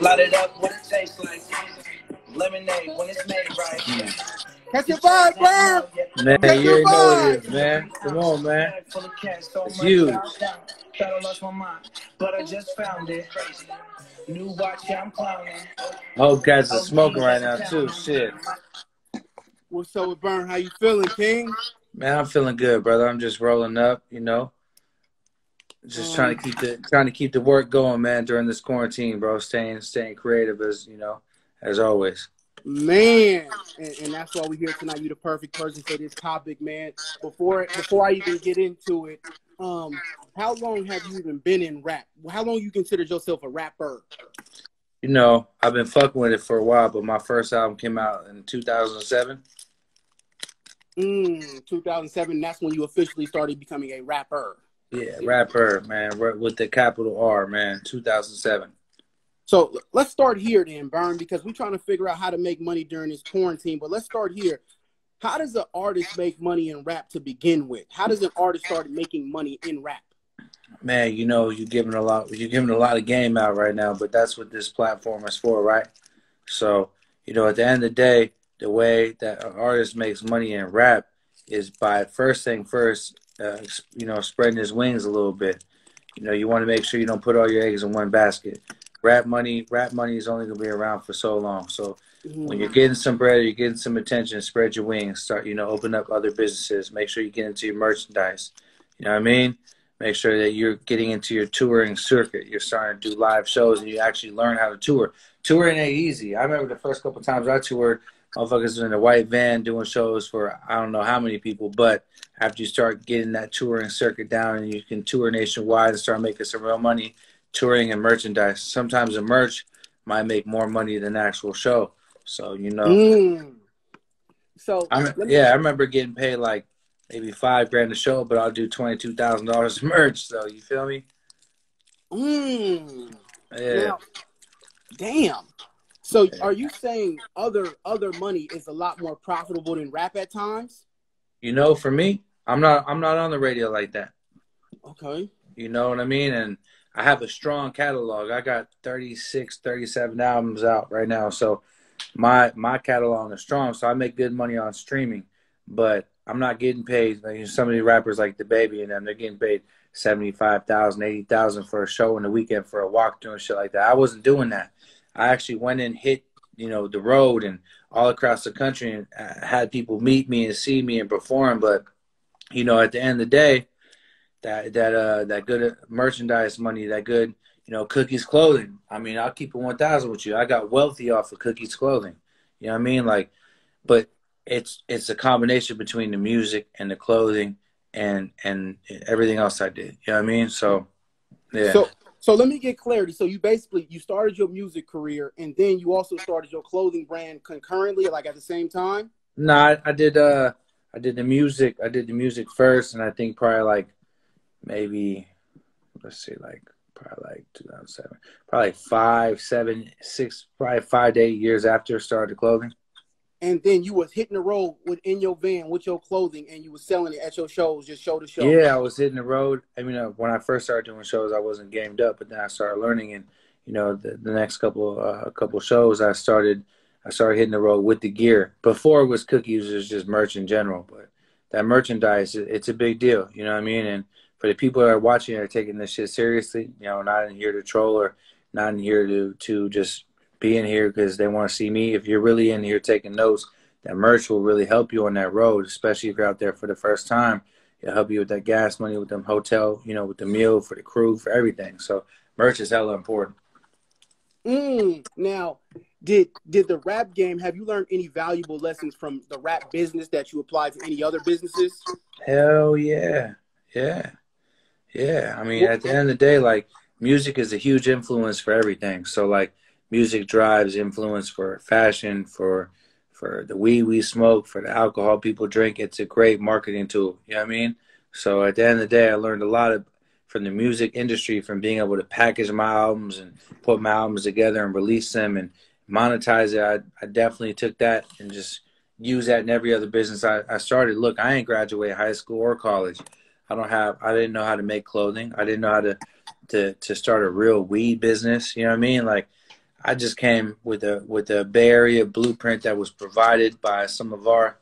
Light it up what it tastes like. Lemonade when it's made right. Catch your vibe, Burn. Man, Catch you your already know what it vibe. is, man. Come on, man. Full of cash, so It's much huge. that I lost my mind, but I just found it. New watch, yeah, I'm clowning. Hope cats are smoking right now too. Shit. What's up with Burn? How you feeling, King? Man, I'm feeling good, brother. I'm just rolling up, you know. Just trying to keep the work going, man, during this quarantine, bro. Staying creative as always. Man, and that's why we're here tonight. You're the perfect person for this topic, man. Before I even get into it, how long have you even been in rap? How long you considered yourself a rapper? You know, I've been fucking with it for a while, but my first album came out in 2007. 2007. That's when you officially started becoming a rapper. Yeah, rapper, man, with the capital R, man. 2007. So let's start here then, Burn, because we're trying to figure out how to make money during this quarantine. But let's start here. How does an artist make money in rap to begin with? How does an artist start making money in rap? Man, you know, you're giving a lot of game out right now, but that's what this platform is for, right? So, you know, at the end of the day, the way that an artist makes money in rap is by first thing first, spreading his wings a little bit. You know, you want to make sure you don't put all your eggs in one basket. Rap money is only going to be around for so long. So when you're getting some bread, you're getting some attention, spread your wings, start, open up other businesses, make sure you get into your merchandise. You know what I mean? Make sure that you're getting into your touring circuit. You're starting to do live shows and you actually learn how to tour. Touring ain't easy. I remember the first couple of times I toured, motherfuckers in a white van doing shows for I don't know how many people, but after you start getting that touring circuit down and you can tour nationwide and start making some real money, touring and merchandise. Sometimes the merch might make more money than the actual show. So, I remember getting paid like maybe $5,000 a show, but I'll do $22,000 merch. So you feel me? Yeah. Now, damn. So are you saying other money is a lot more profitable than rap at times? You know, for me, I'm not on the radio like that. Okay. You know what I mean? And I have a strong catalog. I got 36, 37 albums out right now. So my catalog is strong. So I make good money on streaming, but I'm not getting paid. Like some of the rappers like DaBaby and them, they're getting paid $75,000, $80,000 for a show in the weekend for a walkthrough and shit like that. I wasn't doing that. I actually went and hit, the road and all across the country and had people meet me and see me and perform. But, at the end of the day, that good merchandise money, that good, Cookies clothing. I mean, I'll keep it 1,000 with you. I got wealthy off of Cookies clothing. You know what I mean? Like, but it's a combination between the music and the clothing and everything else I did. You know what I mean? So, yeah. So let me get clarity. So you started your music career and then you also started your clothing brand concurrently, like at the same time? No, I did the music. I did the music first, and I think probably like maybe probably like 2007, probably 5, 7, 6, probably 5 to 8 years after I started the clothing. And then you was hitting the road in your van with your clothing, and you was selling it at your shows, just show to show. Yeah, I was hitting the road. I mean, when I first started doing shows, I wasn't gamed up, but then I started learning, and the next couple shows, I started hitting the road with the gear. Before it was Cookies, it was just merch in general, but that merchandise, it's a big deal. You know what I mean? And for the people that are watching and are taking this shit seriously, not in here to troll or not in here to just be in here because they want to see me. If you're really in here taking notes, that merch will really help you on that road, especially if you're out there for the first time. It'll help you with that gas money, with them hotel, with the meal, for the crew, for everything. So merch is hella important. Now, did the rap game, have you learned any valuable lessons from the rap business that you applied to any other businesses? Hell yeah. Yeah. Yeah. I mean, at the end of the day, like, music is a huge influence for everything. So, like, music drives influence for fashion, for the weed we smoke, for the alcohol people drink. It's a great marketing tool. You know what I mean? So at the end of the day, I learned a lot from the music industry, from being able to package my albums and put my albums together and release them and monetize it. I definitely took that and just use that in every other business I started. Look, I ain't graduated high school or college. I didn't know how to make clothing. I didn't know how to start a real weed business. You know what I mean? Like, I just came with a Bay Area blueprint that was provided by some of our,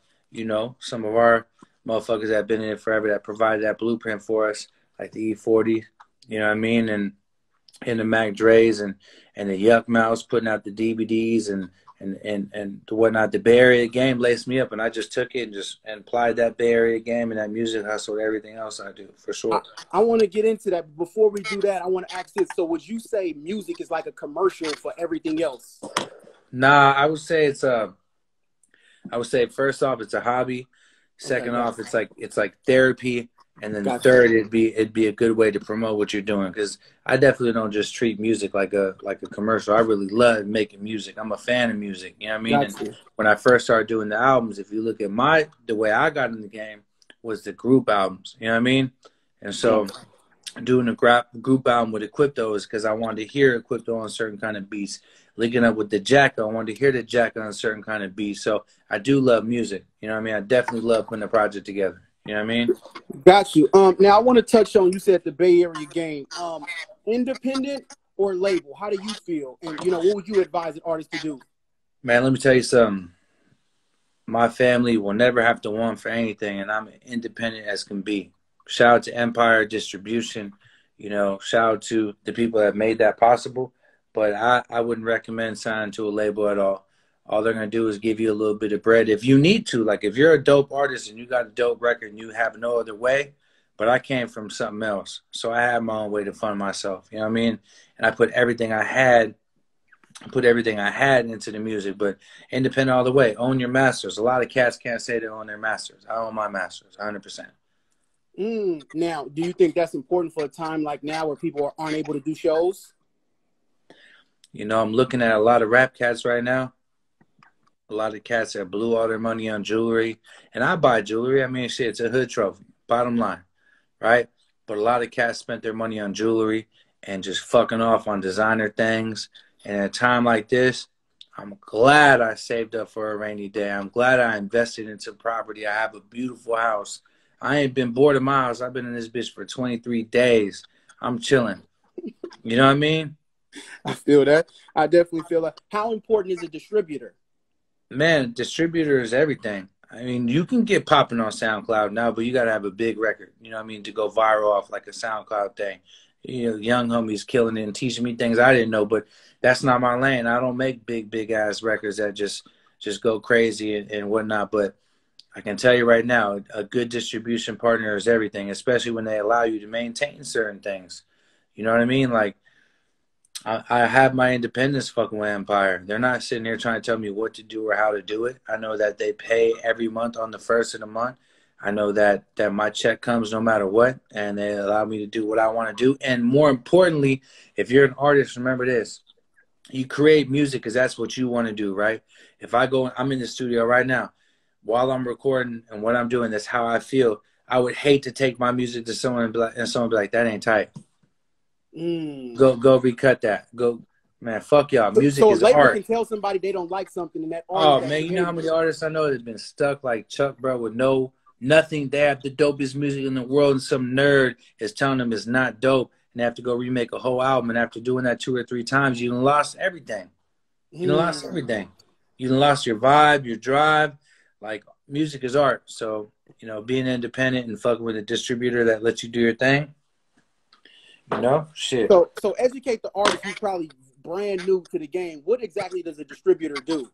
some of our motherfuckers that have been in it forever that provided that blueprint for us, like the E40, you know what I mean, and the Mac Dre's and the Yuck Mouse putting out the DVDs and whatnot. The Bay Area game laced me up, and I just took it and applied that Bay Area game and that music hustle to everything else I do, for sure. I want to get into that. But before we do that, I want to ask this. So would you say music is like a commercial for everything else? Nah, I would say first off, it's a hobby. Second off, it's like therapy. And then third, it'd be a good way to promote what you're doing, because I definitely don't just treat music like a commercial. I really love making music. I'm a fan of music. You know what I mean? And when I first started doing the albums, if you look at the way I got in the game was the group albums. You know what I mean? And so doing a group album with Equipto is because I wanted to hear Equipto on certain kind of beats. Linking up with the Jack, I wanted to hear the Jack on a certain kind of beat. So I do love music. You know what I mean? I definitely love putting a project together. You know what I mean? Got you. Now I want to touch on, you said the Bay Area game. Independent or label? How do you feel? And what would you advise an artist to do? Man, let me tell you something. My family will never have to want for anything, and I'm independent as can be. Shout out to Empire Distribution. Shout out to the people that made that possible. But I wouldn't recommend signing to a label at all. All they're going to do is give you a little bit of bread if you need to. Like, if you're a dope artist and you got a dope record and you have no other way, but I came from something else. So I had my own way to fund myself. You know what I mean? And I put everything I had into the music, but independent all the way. Own your masters. A lot of cats can't say they own their masters. I own my masters, 100%. Now, do you think that's important for a time like now where people aren't able to do shows? I'm looking at a lot of rap cats right now. A lot of cats that blew all their money on jewelry. And I buy jewelry. I mean, shit, it's a hood trophy. Bottom line, right? But a lot of cats spent their money on jewelry and just fucking off on designer things. And at a time like this, I'm glad I saved up for a rainy day. I'm glad I invested into property. I have a beautiful house. I ain't been bored of my house. I've been in this bitch for 23 days. I'm chilling. You know what I mean? I feel that. I definitely feel that. How important is a distributor? Man, distributor is everything. I mean, you can get popping on SoundCloud now, but you got to have a big record, you know what I mean, to go viral off like a SoundCloud thing. Young homies killing it and teaching me things I didn't know, but that's not my lane. I don't make big ass records that just go crazy and whatnot. But I can tell you right now, a good distribution partner is everything, especially when they allow you to maintain certain things. You know what I mean? Like, I have my independence fucking with Empire. They're not sitting here trying to tell me what to do or how to do it. I know that they pay every month on the first of the month. I know that my check comes no matter what, and they allow me to do what I want to do. And more importantly, if you're an artist, remember this. You create music because that's what you want to do, right? If I'm in the studio right now. While I'm recording and what I'm doing, that's how I feel. I would hate to take my music to someone and someone be like, that ain't tight. Go recut that. Go, man, fuck y'all. Music is art. So a label can tell somebody they don't like something and that art. Oh, man, you know how many artists I know that have been stuck like Chuck, bro, with nothing. They have the dopest music in the world and some nerd is telling them it's not dope and they have to go remake a whole album. And after doing that 2 or 3 times, you done lost everything. You done lost everything. You done lost your vibe, your drive. Like, music is art. So, being independent and fucking with a distributor that lets you do your thing, shit. So educate the artist who's probably brand new to the game. What exactly does a distributor do?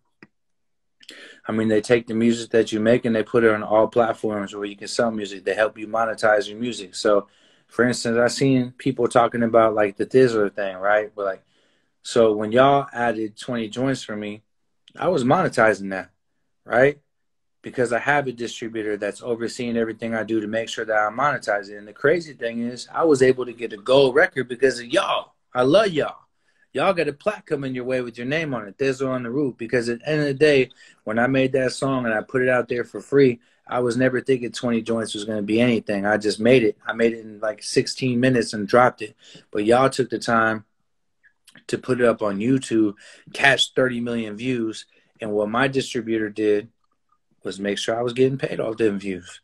I mean, they take the music that you make and they put it on all platforms where you can sell music. They help you monetize your music. So, for instance, I've seen people talking about like the Thizzler thing, right? But like, so when y'all added 20 joints for me, I was monetizing that, right? Because I have a distributor that's overseeing everything I do to make sure that I monetize it. And the crazy thing is I was able to get a gold record because of y'all. I love y'all. Y'all got a plaque coming your way with your name on it. Thizzler on the Roof. Because at the end of the day, when I made that song and I put it out there for free, I was never thinking 20 joints was going to be anything. I just made it. I made it in like 16 minutes and dropped it. But y'all took the time to put it up on YouTube, catch 30 million views. And what my distributor did was make sure I was getting paid off them views.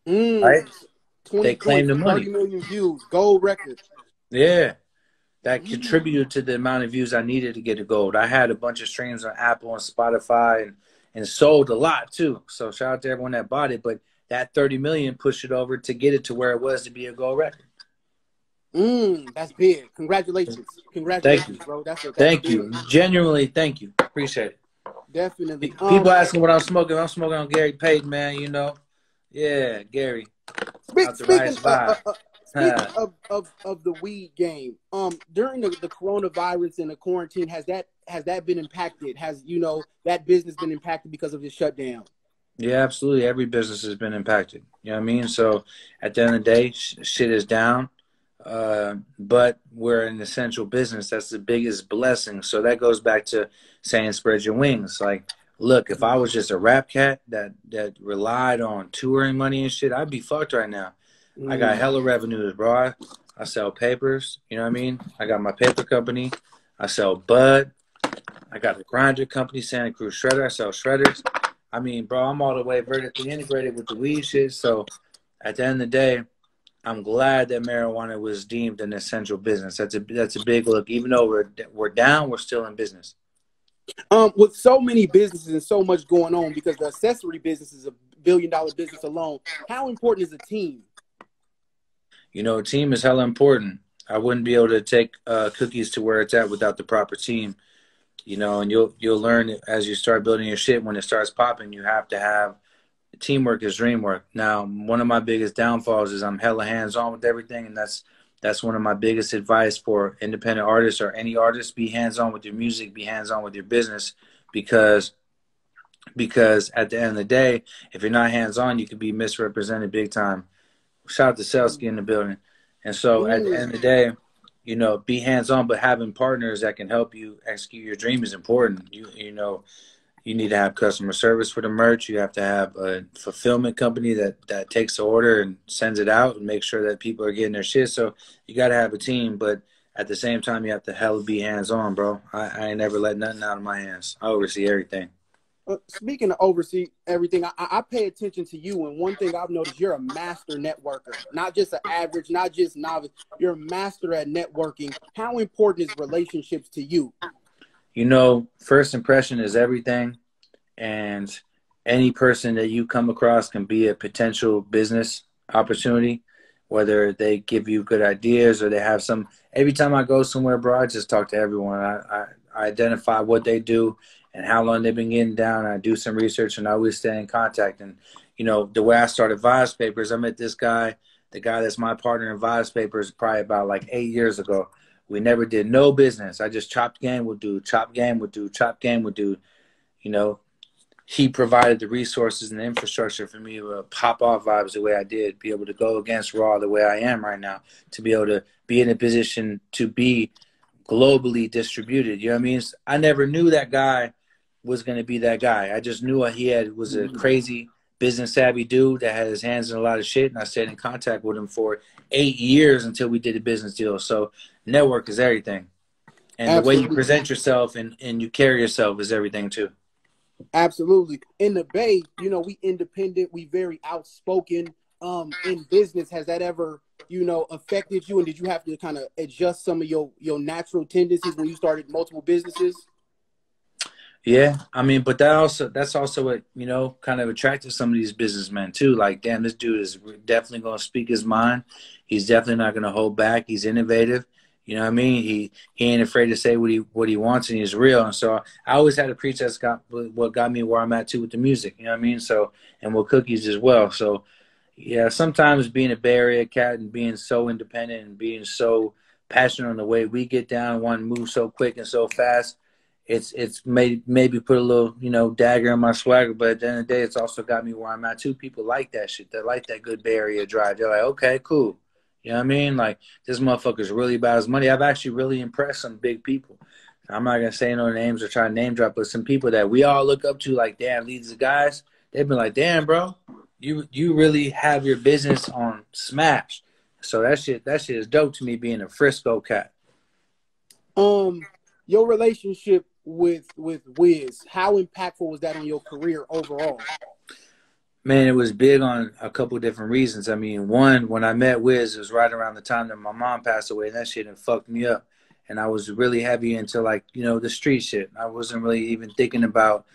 Right? They claimed the money. 30 million views, gold record. Yeah. that contributed to the amount of views I needed to get to gold. I had a bunch of streams on Apple and Spotify and sold a lot too. So shout out to everyone that bought it. But that 30 million pushed it over to get it to where it was to be a gold record. That's big. Congratulations. Congratulations, bro. That's thank big. you. Genuinely, thank you. Appreciate it. Definitely. People asking what I'm smoking. I'm smoking on Gary Payton, man, you know. Yeah, Gary. Speaking of the weed game, during the coronavirus and the quarantine, has that been impacted? Has, you know, that business been impacted because of the shutdown? Yeah, absolutely. Every business has been impacted. You know what I mean? So at the end of the day, shit is down. But we're an essential business. That's the biggest blessing. So that goes back to saying spread your wings. Like, look, if I was just a rap cat that relied on touring money and shit, I'd be fucked right now. I got hella revenues, bro. I sell papers. You know what I mean? I got my paper company. I sell bud. I got the grinder company, Santa Cruz Shredder. I sell shredders. I mean, bro, I'm all the way vertically integrated with the weed shit. So at the end of the day, I'm glad that marijuana was deemed an essential business. That's a big look. Even though we're down, we're still in business. With so many businesses and so much going on, because the accessory business is $1 billion business alone, how important is a team? You know, a team is hella important. I wouldn't be able to take cookies to where it's at without the proper team. You know, and you'll learn as you start building your shit. When it starts popping, you have to have teamwork is dream work. Now, one of my biggest downfalls is I'm hella hands-on with everything, and that's one of my biggest advice for independent artists or any artist. Be hands-on with your music, be hands-on with your business, because at the end of the day, if you're not hands-on, you could be misrepresented big time. Shout out to Selsky in the building. And so at the end of the day, you know, be hands-on, but having partners that can help you execute your dream is important. You know, you need to have customer service for the merch. You have to have a fulfillment company that takes the order and sends it out and makes sure that people are getting their shit. So you got to have a team, but at the same time, you have to hella be hands-on, bro. I ain't never let nothing out of my hands. I oversee everything. Speaking of oversee everything, I pay attention to you, and one thing I've noticed, you're a master networker, not just an average, not just novice. You're a master at networking. How important is relationships to you? You know, first impression is everything, and any person that you come across can be a potential business opportunity, whether they give you good ideas or they have some. Every time I go somewhere, bro, I just talk to everyone. I identify what they do and how long they've been getting down. I do some research, and I always stay in contact. And, you know, the way I started Vibes Papers, I met this guy, the guy that's my partner in Vibes Papers, probably about like 8 years ago. We never did no business. I just chopped game with dude, chopped game with dude, chopped game with dude. You know, he provided the resources and the infrastructure for me to pop off Vibes the way I did, be able to go against Raw the way I am right now, to be able to be in a position to be globally distributed. You know what I mean? I never knew that guy was going to be that guy. I just knew was a crazy business savvy dude that had his hands in a lot of shit, and I stayed in contact with him for 8 years until we did a business deal. So network is everything. And Absolutely. The way you present yourself and you carry yourself is everything too. Absolutely. In the Bay, you know, we independent, we very outspoken. In business, has that ever, you know, affected you? And did you have to kind of adjust some of your natural tendencies when you started multiple businesses? Yeah, I mean, but that's also what, you know, kind of attracted some of these businessmen too. Like, damn, this dude is definitely going to speak his mind. He's definitely not going to hold back. He's innovative. You know what I mean? He ain't afraid to say what he wants, and he's real. And so I always had to preach that's what got me where I'm at too with the music. You know what I mean? So, and with cookies as well. So yeah, sometimes being a Bay Area cat and being so independent and being so passionate on the way we get down, want to move so quick and so fast, it's maybe put a little, you know, dagger in my swagger, but at the end of the day, it's also got me where I'm at too. People like that shit. They like that good Bay Area drive. They're like, okay, cool. You know what I mean? Like, this motherfucker's really about his money. I've actually really impressed some big people. I'm not going to say no names or try to name drop, but some people that we all look up to, like, damn, these guys, they've been like, damn, bro, you really have your business on smash. So that shit is dope to me, being a Frisco cat. Your relationship with Wiz, how impactful was that on your career overall? Man, it was big on a couple of different reasons. I mean, one, when I met Wiz, it was right around the time that my mom passed away, and that shit had fucked me up. and I was really heavy into like, you know, the street shit. I wasn't really even thinking about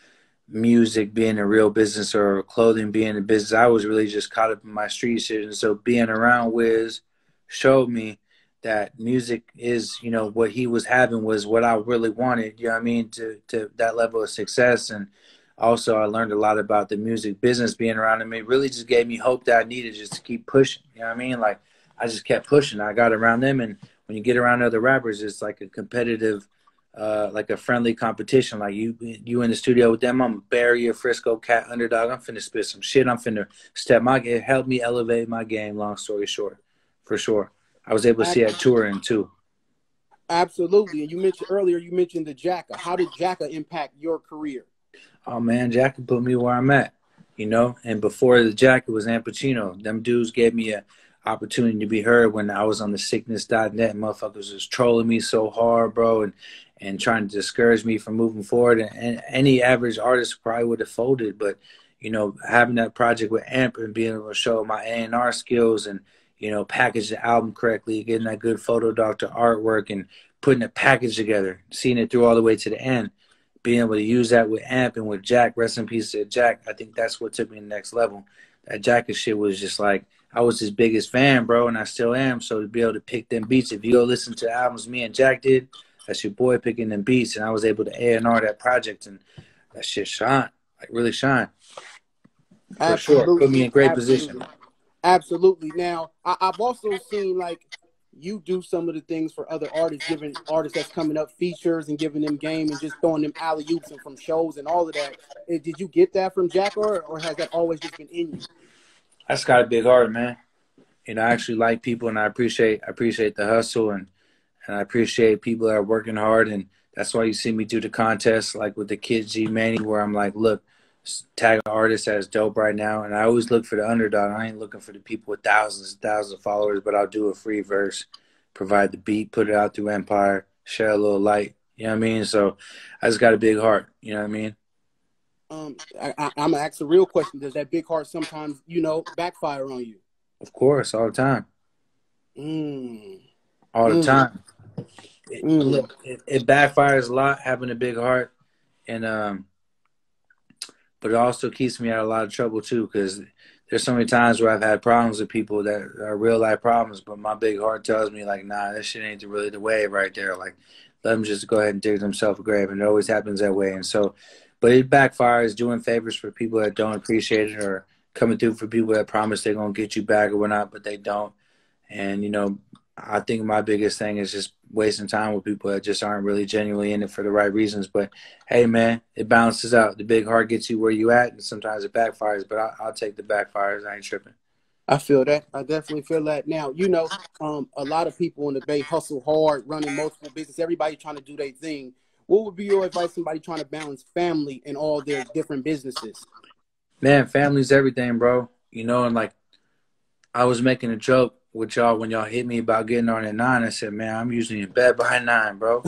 music being a real business or clothing being a business. I was really just caught up in my street shit. And so being around Wiz showed me that music is, you know, what he was having was what I really wanted, you know what I mean, to that level of success. And also I learned a lot about the music business being around him. It really just gave me hope that I needed just to keep pushing, you know what I mean? Like I just kept pushing. I got around them, and when you get around other rappers, it's like a competitive like a friendly competition. Like you in the studio with them, I'm Barry, a Frisco cat underdog. I'm finna spit some shit. I'm finna step my game. It helped me elevate my game. Long story short, for sure. I was able to see that touring too. Absolutely. And you mentioned earlier, you mentioned the Jacka. How did Jacka impact your career? Oh man, Jacka put me where I'm at, you know. And before the Jacka was Al Pacino. Them dudes gave me a opportunity to be heard when I was on the sickness.net. Motherfuckers was trolling me so hard, bro, and trying to discourage me from moving forward. And any average artist probably would have folded. But, you know, having that project with Amp and being able to show my A&R skills and, you know, package the album correctly, getting that good photo doctor artwork and putting a package together, seeing it through all the way to the end, being able to use that with Amp and with Jack, rest in peace to Jack, I think that's what took me to the next level. That Jacka shit was just like, I was his biggest fan, bro, and I still am. So to be able to pick them beats, if you go listen to albums me and Jack did, that's your boy picking them beats, and I was able to A&R that project, and that shit shine, like really shine. For Absolutely. sure, put me in great position. Absolutely. Now, I've also seen like you do some of the things for other artists, giving artists that's coming up features and giving them game and just throwing them alley-oops and from shows and all of that. Did you get that from Jack, or has that always just been in you? I just got a big heart, man. You know, I actually like people, and I appreciate the hustle, and I appreciate people that are working hard, and that's why you see me do the contest, like with the Kid G Manny, where I'm like, look, tag an artist that's dope right now, and I always look for the underdog. I ain't looking for the people with thousands and thousands of followers, but I'll do a free verse, provide the beat, put it out through Empire, share a little light. You know what I mean? So I just got a big heart. You know what I mean? I'm gonna ask a real question. Does that big heart sometimes, you know, backfire on you? Of course, all the time. All the time. Look, it backfires a lot having a big heart, and but it also keeps me out of a lot of trouble too, because there's so many times where I've had problems with people that are real life problems, but my big heart tells me like, nah, that shit ain't really the way right there. Like, let them just go ahead and dig themselves a grave, and it always happens that way. And so, but it backfires doing favors for people that don't appreciate it, or coming through for people that promise they're gonna get you back or whatnot, but they don't. And you know, I think my biggest thing is just wasting time with people that just aren't really genuinely in it for the right reasons. But hey, man, it balances out. The big heart gets you where you at, and sometimes it backfires. But I'll take the backfires. I ain't tripping. I feel that. I definitely feel that. Now, you know, a lot of people in the Bay hustle hard, running multiple businesses. Everybody trying to do their thing. What would be your advice to somebody trying to balance family and all their different businesses? Man, family's everything, bro. You know, and like I was making a joke with y'all when y'all hit me about getting on at 9. I said, man, I'm usually in bed by 9, bro.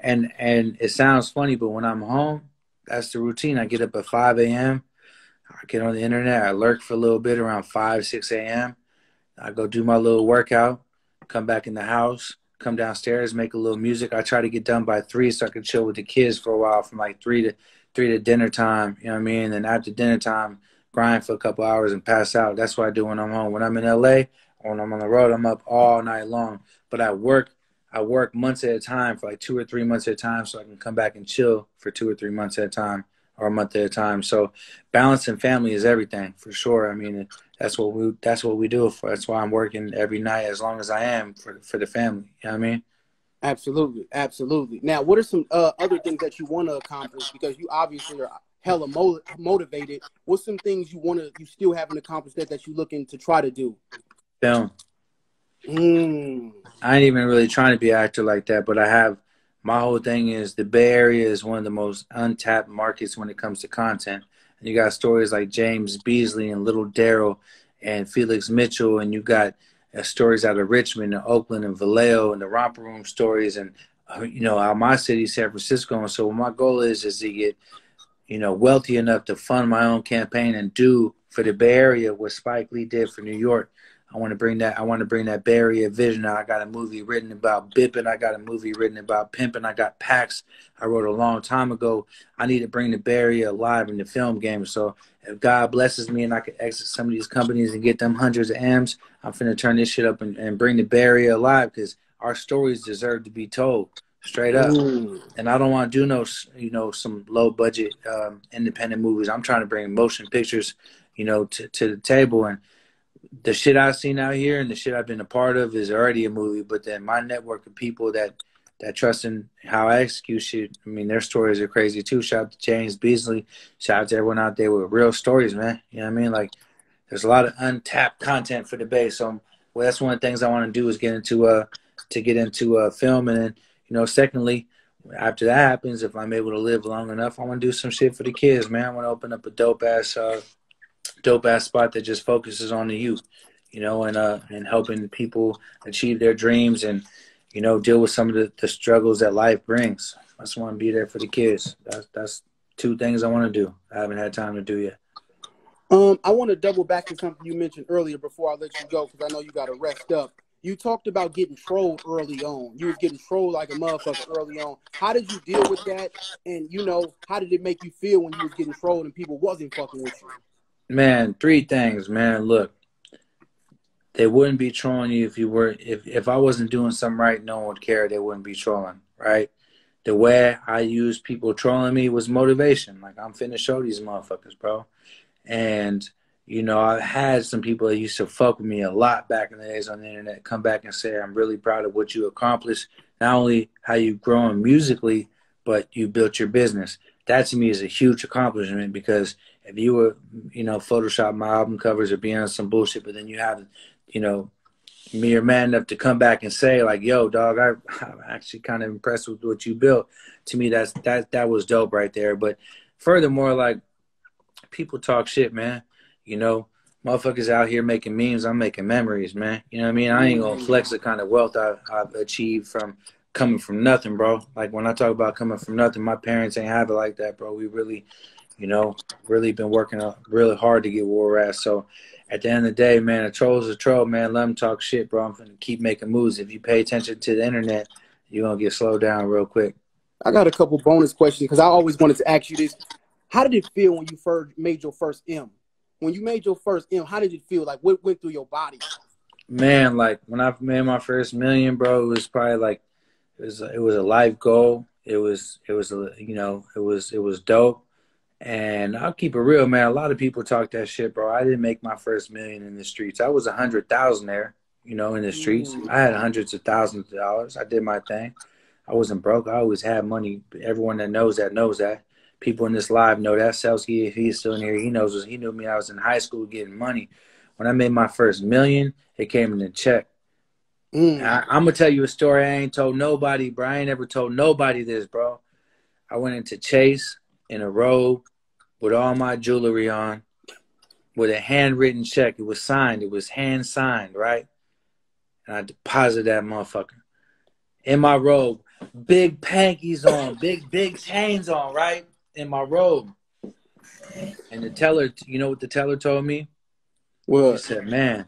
and it sounds funny, but when I'm home, that's the routine. I get up at 5 a.m. I get on the internet. I lurk for a little bit around 5, 6 a.m. I go do my little workout, come back in the house, come downstairs, make a little music. I try to get done by 3 so I can chill with the kids for a while from like 3 to dinner time. You know what I mean? And after dinner time, grind for a couple hours and pass out. That's what I do when I'm home. When I'm in LA, when I'm on the road, I'm up all night long. But I work months at a time for like 2 or 3 months at a time so I can come back and chill for 2 or 3 months at a time or a month at a time. So balancing family is everything for sure. I mean, that's what we do it for. That's why I'm working every night as long as I am for the family. You know what I mean? Absolutely. Absolutely. Now, what are some other things that you want to accomplish? Because you obviously are hella motivated. What's some things you still haven't accomplished that you're looking to try to do? Film. I ain't even really trying to be an actor like that, but my whole thing is the Bay Area is one of the most untapped markets when it comes to content. And you got stories like James Beasley and Little Daryl and Felix Mitchell, and you got stories out of Richmond and Oakland and Vallejo and the Romper Room stories, and you know, out my city, San Francisco. And so my goal is to get, you know, wealthy enough to fund my own campaign and do for the Bay Area what Spike Lee did for New York. I want to bring that Bay Area vision out. I got a movie written about bipping. I got a movie written about pimping. I got packs I wrote a long time ago. I need to bring the Bay Area alive in the film game. So if God blesses me and I can exit some of these companies and get them hundreds of M's, I'm finna turn this shit up and bring the Bay Area alive, because our stories deserve to be told straight up. And I don't want to do no, some low budget independent movies. I'm trying to bring motion pictures, to the table. And the shit I've seen out here and the shit I've been a part of is already a movie. But then my network of people that trust in how I execute shit, I mean, their stories are crazy too. Shout out to James Beasley. Shout out to everyone out there with real stories, man. You know what I mean? Like, there's a lot of untapped content for the Bay. So that's one of the things I want to do is get into film. And then, secondly, after that happens, if I'm able to live long enough, I want to do some shit for the kids, man. I want to open up a dope ass spot that just focuses on the youth, and helping people achieve their dreams and, deal with some of the struggles that life brings. I just want to be there for the kids. That's two things I want to do. I haven't had time to do yet. I want to double back to something you mentioned earlier before I let you go, because I know you got to rest up. You talked about getting trolled early on. You was getting trolled like a motherfucker early on. How did you deal with that? And, how did it make you feel when you was getting trolled and people wasn't fucking with you? Man, three things, man. Look, they wouldn't be trolling you if I wasn't doing something right, no one would care. They wouldn't be trolling, right? The way I used people trolling me was motivation. Like, I'm finna show these motherfuckers, bro. And, I've had some people that used to fuck with me a lot back in the days on the internet come back and say, I'm really proud of what you accomplished. Not only how you've grown musically, but you built your business. That to me is a huge accomplishment, because if you were, Photoshop my album covers or be on some bullshit, but then you have, me or man enough to come back and say, like, yo, dog, I'm actually kind of impressed with what you built. To me, that was dope right there. But furthermore, like, people talk shit, man. Motherfuckers out here making memes. I'm making memories, man. You know what I mean? I ain't gonna flex the kind of wealth I've achieved from coming from nothing, bro. Like, when I talk about coming from nothing, my parents ain't have it like that, bro. We really, really been working really hard to get where we're at. So at the end of the day, man, a troll's a troll, man. Let them talk shit, bro. I'm gonna keep making moves. If you pay attention to the internet, you're gonna get slowed down real quick. I got a couple bonus questions, because I always wanted to ask you this. How did it feel when you first made your first M? When you made your first M, how did it feel? Like, what went through your body? Man, like, when I made my first million, bro, it was probably like, it was a life goal. It was dope. And I'll keep it real, man. A lot of people talk that shit, bro. I didn't make my first million in the streets. I was 100,000 there, in the streets. I had hundreds of thousands of dollars. I did my thing. I wasn't broke. I always had money. Everyone that knows that knows that. People in this live know that. Selsky, if he's still in here, he knows. He knew me. I was in high school getting money. When I made my first million, it came in a check. I'm going to tell you a story I ain't told nobody, bro. I ain't ever told nobody this, bro. I went into Chase in a robe with all my jewelry on, with a handwritten check. It was signed. It was hand signed, right? And I deposited that motherfucker in my robe. Big pankies on, big chains on, right? In my robe. And the teller, you know what the teller told me? What? He said, man,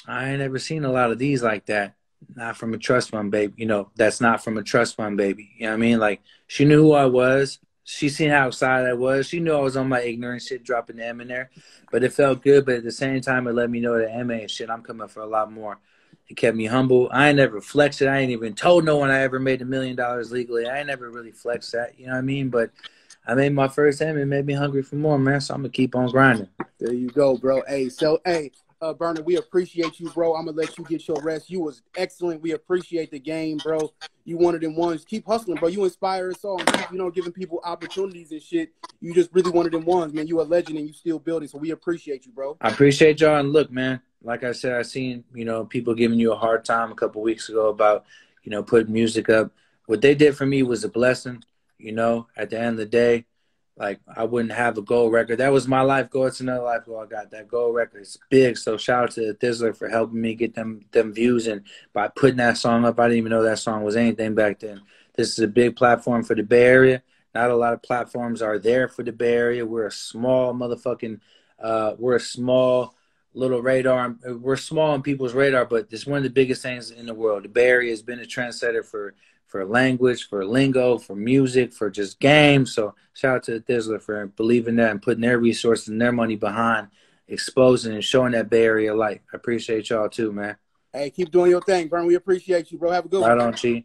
I ain't ever seen a lot of these like that. Not from a trust fund, baby. That's not from a trust fund, baby. You know what I mean? Like, she knew who I was. She seen how excited I was. She knew I was on my ignorant shit, dropping the M in there. But it felt good. But at the same time, it let me know that M ain't shit. I'm coming for a lot more. It kept me humble. I ain't never flexed it. I ain't even told no one I ever made $1 million legally. I ain't never really flexed that. You know what I mean? But I made my first M. It made me hungry for more, man. So I'm going to keep on grinding. There you go, bro. Hey, Burner, we appreciate you, bro. I'm going to let you get your rest. You was excellent. We appreciate the game, bro. You one of them ones. Keep hustling, bro. You inspire us all. And keep, giving people opportunities and shit. You just really one of them ones, man. You a legend and you still building. So we appreciate you, bro. I appreciate y'all. And look, man, like I said, I seen, people giving you a hard time a couple weeks ago about, putting music up. What they did for me was a blessing. At the end of the day, like, I wouldn't have a gold record. That was my life goal. It's another life goal I got. That gold record is big. So shout out to Thizzler for helping me get them views. And by putting that song up, I didn't even know that song was anything back then. This is a big platform for the Bay Area. Not a lot of platforms are there for the Bay Area. We're a small motherfucking, we're a small little radar. We're small on people's radar, but it's one of the biggest things in the world. The Bay Area has been a trendsetter for language, for lingo, for music, for just games. So shout out to Thizzler for believing that and putting their resources and their money behind exposing and showing that Bay Area light. I appreciate y'all too, man. Hey, keep doing your thing, Vern. We appreciate you, bro. Have a good one. Right on, Chi.